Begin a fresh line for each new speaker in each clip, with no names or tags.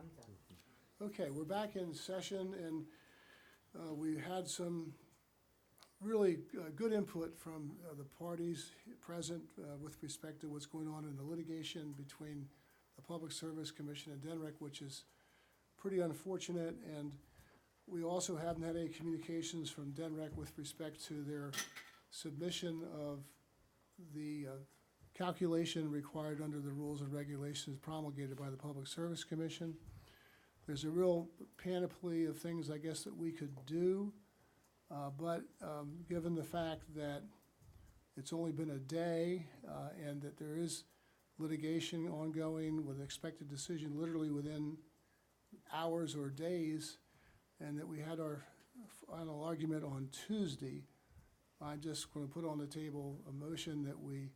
I'm done.
Okay, we're back in session, and we had some really good input from the parties present with respect to what's going on in the litigation between the Public Service Commission and DENREC, which is pretty unfortunate. And we also haven't had any communications from DENREC with respect to their submission of the calculation required under the rules and regulations promulgated by the Public Service Commission. There's a real panoply of things, I guess, that we could do, but given the fact that it's only been a day and that there is litigation ongoing with expected decision literally within hours or days, and that we had our final argument on Tuesday, I'm just going to put on the table a motion that we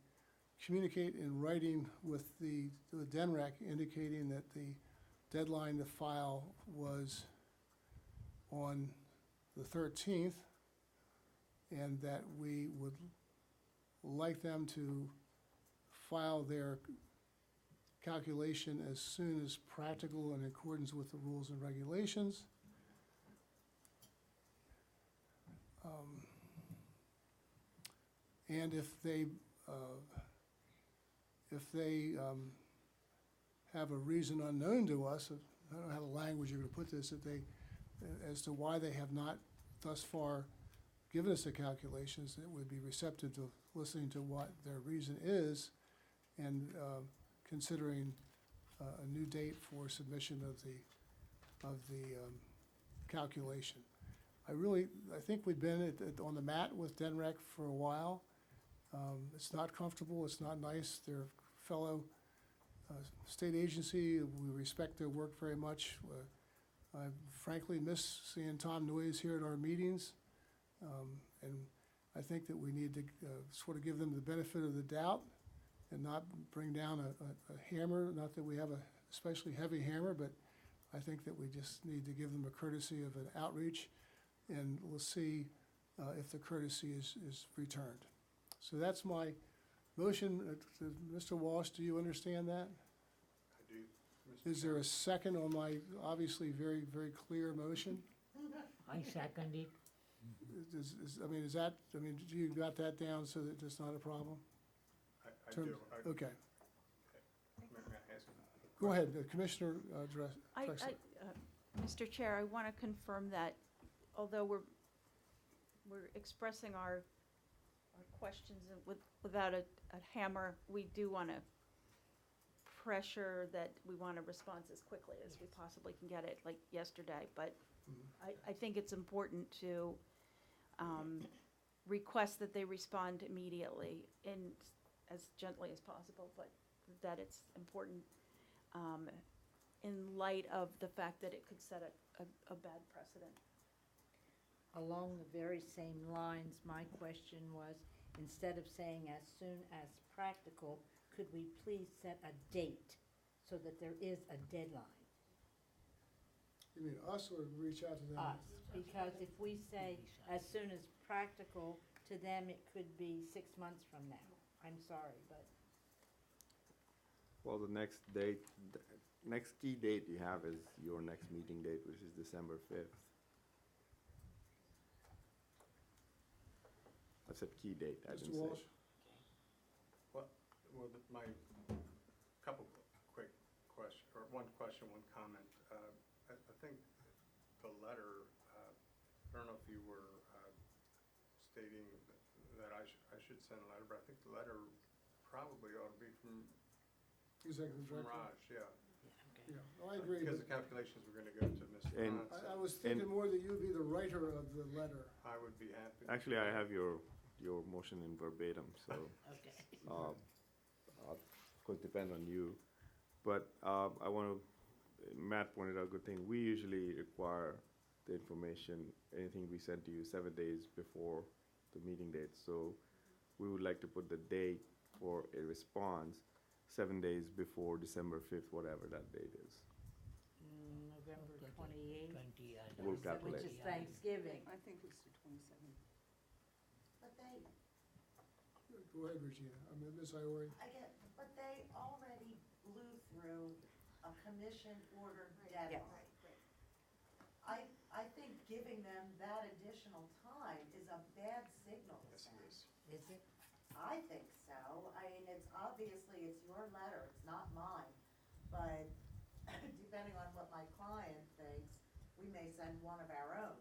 communicate in writing with the DENREC indicating that the deadline to file was on the 13th, and that we would like them to file their calculation as soon as practical in accordance with the rules and regulations. And if they have a reason unknown to us, I don't know how the language you're going to put this, if they, as to why they have not thus far given us the calculations, that would be receptive to listening to what their reason is and considering a new date for submission of the calculation. I think we've been on the mat with DENREC for a while. It's not comfortable, it's not nice. They're a fellow state agency. We respect their work very much. I frankly miss seeing Tom Noyes here at our meetings. And I think that we need to sort of give them the benefit of the doubt and not bring down a hammer. Not that we have a especially heavy hammer, but I think that we just need to give them a courtesy of an outreach, and we'll see if the courtesy is returned. So that's my motion. Mr. Walsh, do you understand that?
I do, Mr.
Is there a second on my obviously very, very clear motion?
I second it.
Do you got that down so that it's not a problem?
I do.
Okay,
May I ask a
go ahead, Commissioner Drexler.
Mr. Chair, I want to confirm that although we're expressing our questions without a hammer, we do want to pressure that we want a response as quickly as we possibly can get it, like yesterday. But I think it's important to request that they respond immediately and as gently as possible, but that it's important in light of the fact that it could set a bad precedent.
Along the very same lines, my question was, instead of saying as soon as practical, could we please set a date so that there is a deadline?
You mean us or reach out to them?
Us, because if we say as soon as practical, to them it could be 6 months from now. I'm sorry, but
Well, the next date, the next key date you have is your next meeting date, which is December 5th. I said key date, I
Mr.
didn't
Walsh?
say.
Well, my couple quick question, or one question, one comment. I think the letter, I don't know if you were stating that I should send a letter, but I think the letter probably ought to be from
Executive Director?
Raj, yeah.
Yeah, well, I agree.
Because
but
the calculations were gonna go to Mr.
And-
Raj.
I was thinking more that you'd be the writer of the letter.
I would be happy.
Actually, I have your motion in verbatim, so,
okay.
of course, depend on you. But I want to, Matt pointed out a good thing. We usually require the information, anything we send to you 7 days before the meeting date. So we would like to put the date for a response 7 days before December 5th, whatever that date is.
November 28th,
We'll calculate.
which is Thanksgiving.
I think it's the 27th.
But they,
Go ahead, Regina. I mean, Ms. Iori.
but they already blew through a commission ordered
Yeah.
deadline. I think giving them that additional time is a bad signal to
Yes,
send.
it is.
Is it?
I think so. I mean, it's obviously, it's your letter, it's not mine. But depending on what my client thinks, we may send one of our own.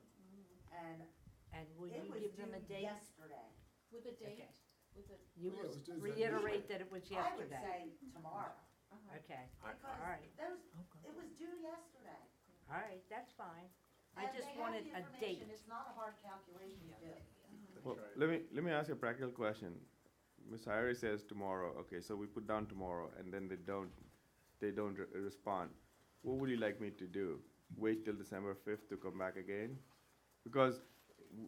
And
And will
it
you
was
give them a
due
date?
yesterday.
With a
Okay.
date, with a,
You
Yeah,
will
it was due that
reiterate that it was
I would
yesterday.
say tomorrow,
Okay,
I-
because
right.
it was due yesterday.
all right, that's fine. I
And
just
they have
wanted
the
a
information.
date.
It's not a hard calculation to do.
That's
Well,
right.
let me ask you a practical question. Ms. Hyrie says tomorrow, okay, so we put down tomorrow, and then they don't respond. What would you like me to do? Wait till December 5th to come back again? Because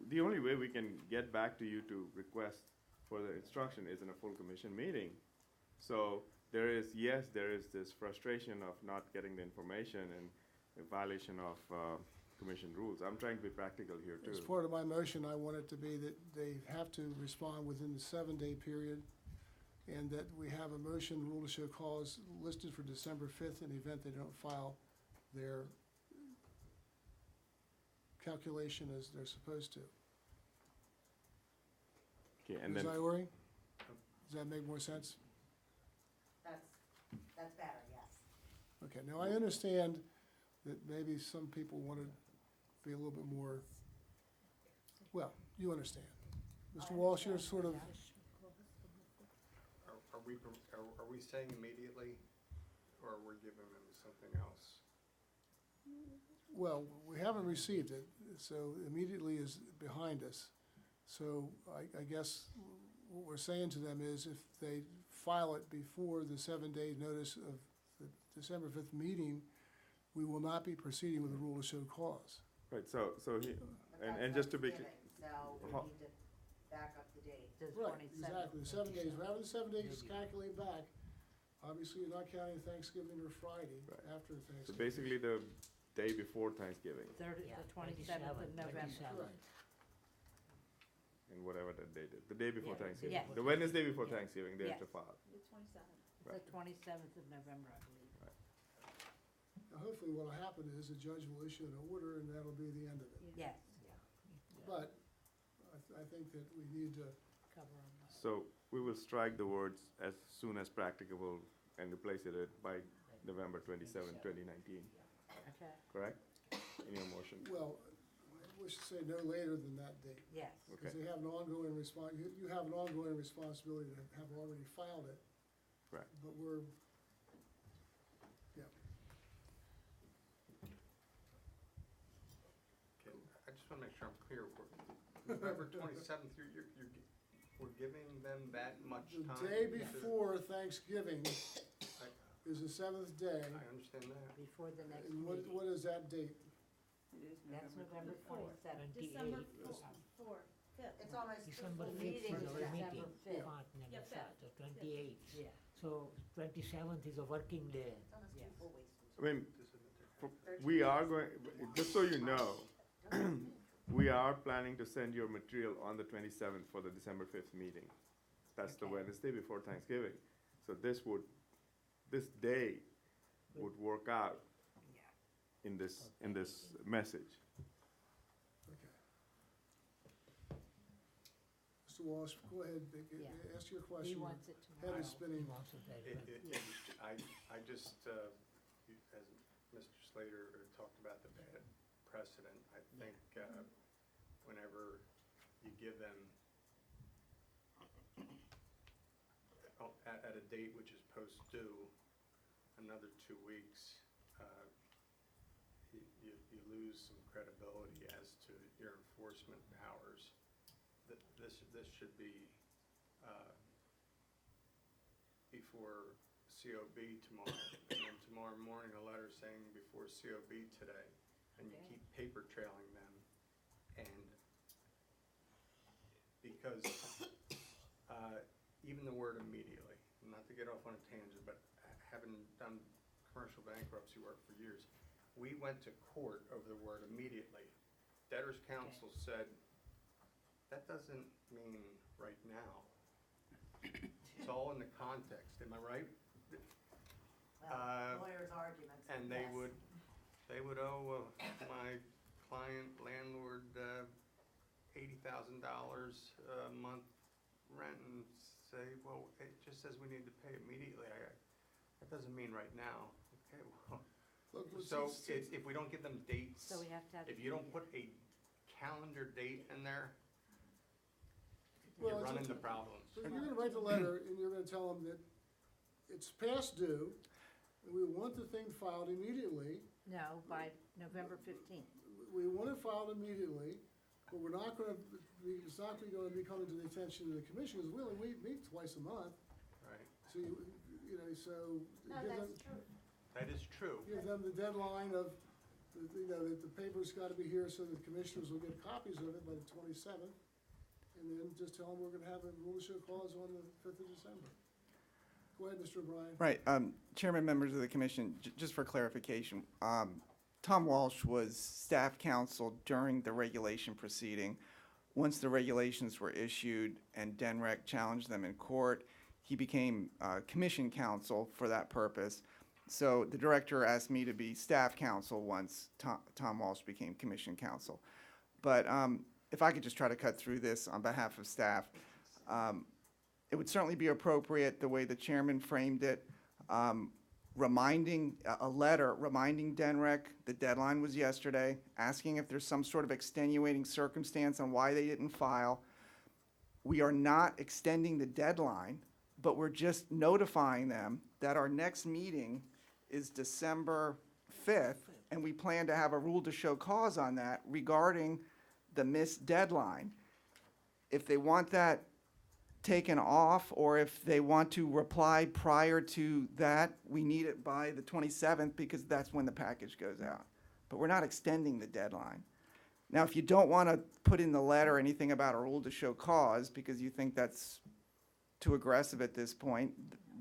the only way we can get back to you to request further instruction is in a full commission meeting. So there is this frustration of not getting the information and a violation of commission rules. I'm trying to be practical here too.
As part of my motion, I want it to be that they have to respond within the 7-day period, and that we have a motion rule to show cause listed for December 5th in the event they don't file their calculation as they're supposed to.
Okay, and
Ms.
then,
Iori, does that make more sense?
That's better, yes.
Okay, now I understand that maybe some people want to be a little bit more, well, you understand. Mr. Walsh, you're sort of,
Are we saying immediately, or are we giving them something else?
well, we haven't received it, so immediately is behind us. So I guess what we're saying to them is if they file it before the 7-day notice of the December 5th meeting, we will not be proceeding with the rule to show cause.
right, so he,
But
and
that's
just to be,
Thanksgiving, so we
How-
need to back up the date.
The
Right,
27th.
exactly, the 7 days, rather than 7 days, calculate back. Obviously, you're not counting Thanksgiving or Friday
Right.
after
so
Thanksgiving.
basically the day before Thanksgiving,
The 27th of November.
Correct.
and whatever that date is, the day before
Yeah.
Thanksgiving.
Yes.
The Wednesday before
Yeah.
Thanksgiving, they have
Yes.
to file.
the 27th.
The
Right.
27th of November, I believe.
Now, hopefully what'll happen is the judge will issue an order and that'll be the end of it.
Yes,
But I think that we need to,
cover on that.
So we will strike the words as soon as practicable and replace it by November 27, 2019,
Okay,
correct? In your motion?
well, we should say no later than that date.
yes.
Okay.
Because they have an ongoing you have an ongoing responsibility to have already filed it.
Right.
But we're, yeah.
Okay, I just want to make sure I'm clear. November 27th, we're giving them that much
The
time?
day before Thanksgiving
I
is the 7th day.
I understand that.
Before the next
And
meeting.
what is that date?
That's November 27th.
December
28.
4th, 5th.
It's almost.
December
The
5th
meeting
is
is
our
December
meeting,
5th.
partner,
Yeah,
so 28th.
Yeah,
So 27th is a working day.
It's almost
Yes.
2 full weeks.
I mean, we are going, just so you know, we are planning to send your material on the 27th for the December 5th meeting. That's the
Okay.
Wednesday before Thanksgiving. So this day would work out
yeah.
in this message.
Okay. Mr. Walsh, go ahead,
Yeah.
ask your
He
question.
wants it
Head
tomorrow.
is spinning.
He wants it right
It-
away.
I just, as Mr. Slater talked about the bad precedent, I think whenever you give them at a date which is post-due, another 2 weeks, you lose some credibility as to your enforcement powers. This should be before COB tomorrow, and then tomorrow morning, a letter saying before COB today, and you
Okay.
keep paper trailing them, and because even the word immediately, not to get off on a tangent, but having done commercial bankruptcy work for years, we went to court over the word immediately. Debtors' counsel said, that doesn't mean right now. It's all in the context, am I right?
Well, lawyers' arguments.
they would owe my client landlord $80,000 a month rent and say, well, it just says we need to pay immediately. That doesn't mean right now. Okay, well,
Look,
so if we don't give them dates,
So we have to have.
if you don't put a calendar date in there,
Well,
you
it's
run
a-
into problems.
So you're gonna write the letter, and you're gonna tell them that it's past due, and we want the thing filed immediately.
No, by November 15th.
We want it filed immediately, but we're not gonna be, it's not gonna be coming to the attention of the commission, because we only meet twice a month.
Right.
So, you know, so
No,
give them,
that's true.
That is true.
give them the deadline of, you know, that the paper's gotta be here so the commissioners will get copies of it by the 27th. And then just tell them we're gonna have a rule of show clause on the 5th of December. Go ahead, Mr. O'Brien.
Right, Chairman, members of the commission, just for clarification, Tom Walsh was staff counsel during the regulation proceeding. Once the regulations were issued and DENREC challenged them in court, he became commission counsel for that purpose. So the director asked me to be staff counsel once Tom Walsh became commission counsel. But if I could just try to cut through this on behalf of staff. It would certainly be appropriate, the way the chairman framed it, reminding, a letter reminding DENREC the deadline was yesterday, asking if there's some sort of extenuating circumstance on why they didn't file. We are not extending the deadline, but we're just notifying them that our next meeting is December 5th, and we plan to have a rule to show cause on that regarding the missed deadline. If they want that taken off, or if they want to reply prior to that, we need it by the 27th, because that's when the package goes out. But we're not extending the deadline. Now, if you don't want to put in the letter anything about a rule to show cause, because you think that's too aggressive at this point,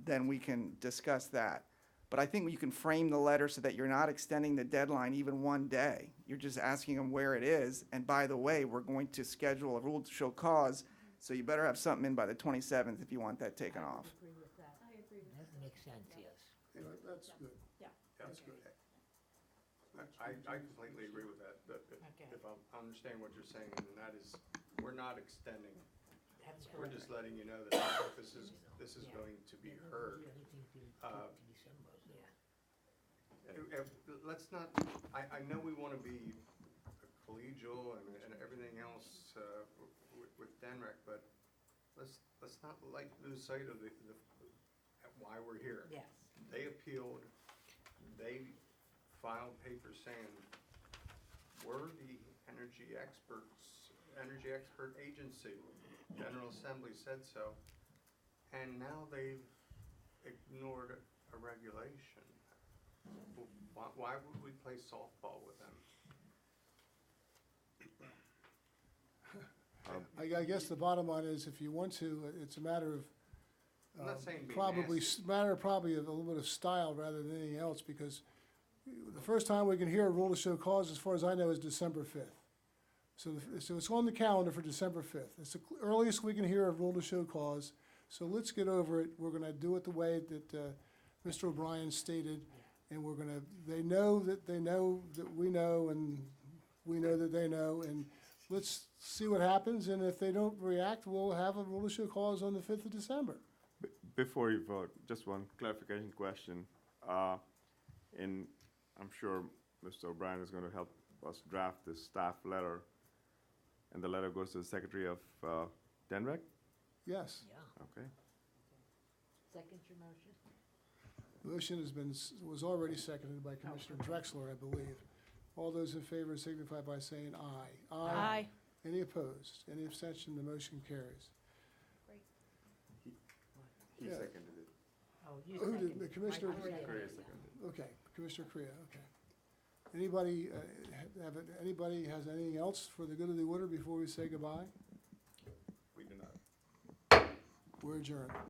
then we can discuss that. But I think you can frame the letter so that you're not extending the deadline even one day. You're just asking them where it is, and by the way, we're going to schedule a rule to show cause, so you better have something in by the 27th if you want that taken off.
I agree with that.
I agree with
That makes sense, yes.
Yeah, that's good. That's good.
I completely agree with that,
Okay.
if I understand what you're saying, and that is, we're not extending.
That's
We're
correct.
just letting you know that this is
Yeah.
going to be
They don't
heard.
do anything till
Uh,
December, so.
Let's not, I know we want to be collegial and everything else with DENREC, but let's not lose sight of why we're here.
Yes.
They appealed, they filed papers saying, we're the energy expert agency. General Assembly said so, and now they've ignored a regulation. Why would we play softball with them?
I guess the bottom line is, if you want to, it's a matter of,
I'm not saying be
probably,
nasty.
matter probably of a little bit of style rather than anything else, because the first time we can hear a rule to show cause, as far as I know, is December 5th. So it's on the calendar for December 5th. It's the earliest we can hear a rule to show cause, so let's get over it. We're gonna do it the way that Mr. O'Brien stated, and we're gonna, they know that we know, and we know that they know, and let's see what happens, and if they don't react, we'll have a rule to show cause on the 5th of December.
Before you vote, just one clarification question. And I'm sure Mr. O'Brien is going to help us draft this staff letter, and the letter goes to the Secretary of DENREC?
Yes,
Yeah.
Okay.
Second your motion?
the motion was already seconded by Commissioner Drexler, I believe. All those in favor signify by saying aye.
Aye.
Any opposed? Any abstention? The motion carries.
He
Yeah.
seconded it.
Oh, you
Who did-
seconded.
the Commissioner-
Mike Correa.
Correa seconded it.
Okay, Commissioner Korea, okay. Anybody, anybody has anything else for the good of the order before we say goodbye?
We do not.
We're adjourned.